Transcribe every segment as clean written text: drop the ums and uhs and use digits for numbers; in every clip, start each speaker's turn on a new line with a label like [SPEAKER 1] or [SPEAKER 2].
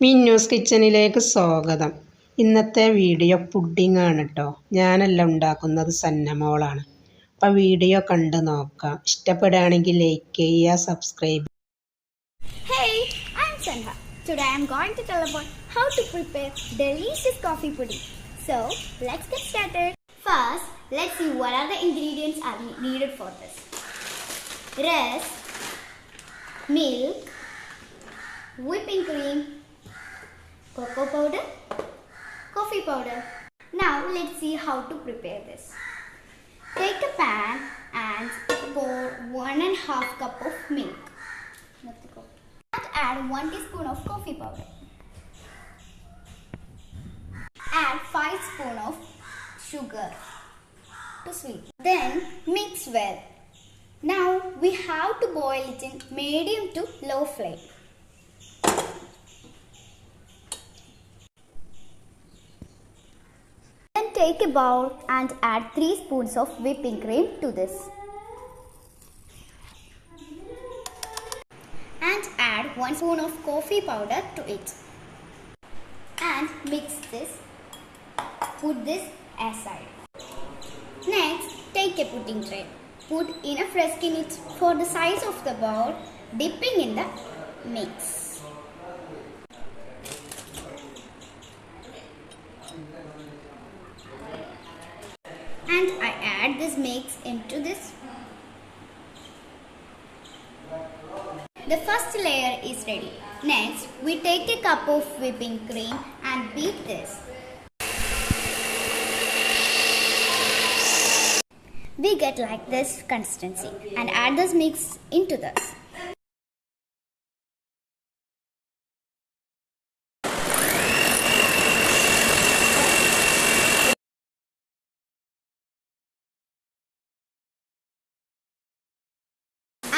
[SPEAKER 1] മിന്നൂസ് കിച്ചണിലേക്ക് സ്വാഗതം. ഇന്നത്തെ വീഡിയോ പുഡിംഗ് ആണ് കേട്ടോ. ഞാനല്ല ഉണ്ടാക്കുന്നത്, സന്നമോളാണ്. അപ്പോൾ വീഡിയോ കണ്ട് നോക്കാം. ഇഷ്ടപ്പെടുകയാണെങ്കിൽ ലൈക്ക് ചെയ്യുക, subscribe.
[SPEAKER 2] Hey, I'm Sandha. Today I'm going to tell about how to prepare delicious coffee pudding. So, let's get started. First, let's see what are the ingredients are needed for this. Rice, milk, whipping cream, cocoa powder, coffee powder. Now let's see how to prepare this. Take a pan and pour 1.5 cup of milk. And add 1 teaspoon of coffee powder. Add 5 spoon of sugar to sweeten. Then mix well. Now we have to boil it in medium to low flame. Then take a bowl and add 3 spoons of whipping cream to this. And add 1 spoon of coffee powder to it. And mix this. Put this aside. Next, take a pudding tray. Put enough rest in it for the size of the bowl, dipping in the mix. And I add this mix into this. The first layer is ready. Next, we take a cup of whipping cream and beat this. We get like this consistency and add this mix into this.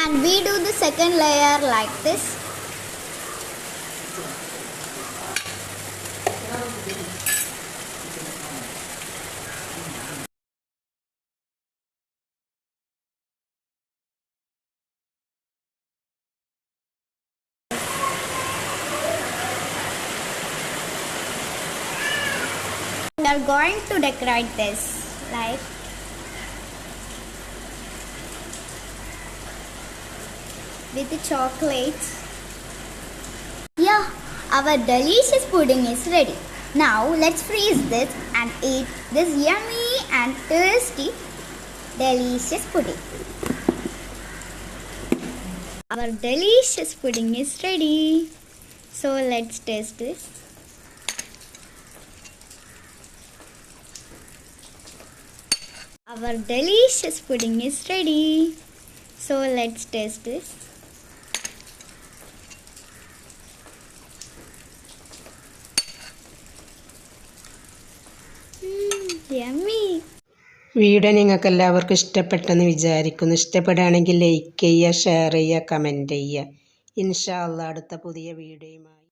[SPEAKER 2] And we do the second layer like this. We are going to decorate this like with the chocolate. Yeah, our delicious pudding is ready. Now let's freeze this and eat this yummy and tasty delicious pudding. Our delicious pudding is ready. So let's taste this. Our delicious pudding is ready. So let's taste this. Yummy.
[SPEAKER 1] Video നിങ്ങൾക്ക് എല്ലാവർക്കും ഇഷ്ടപ്പെട്ടെന്ന് വിചാരിക്കുന്നു. ഇഷ്ടപ്പെടുകയാണെങ്കിൽ like ചെയ്യുക, share ചെയ്യുക, comment ചെയ്യുക. ഇൻഷാ അല്ലാഹ് അടുത്ത പുതിയ വീഡിയോയുമായി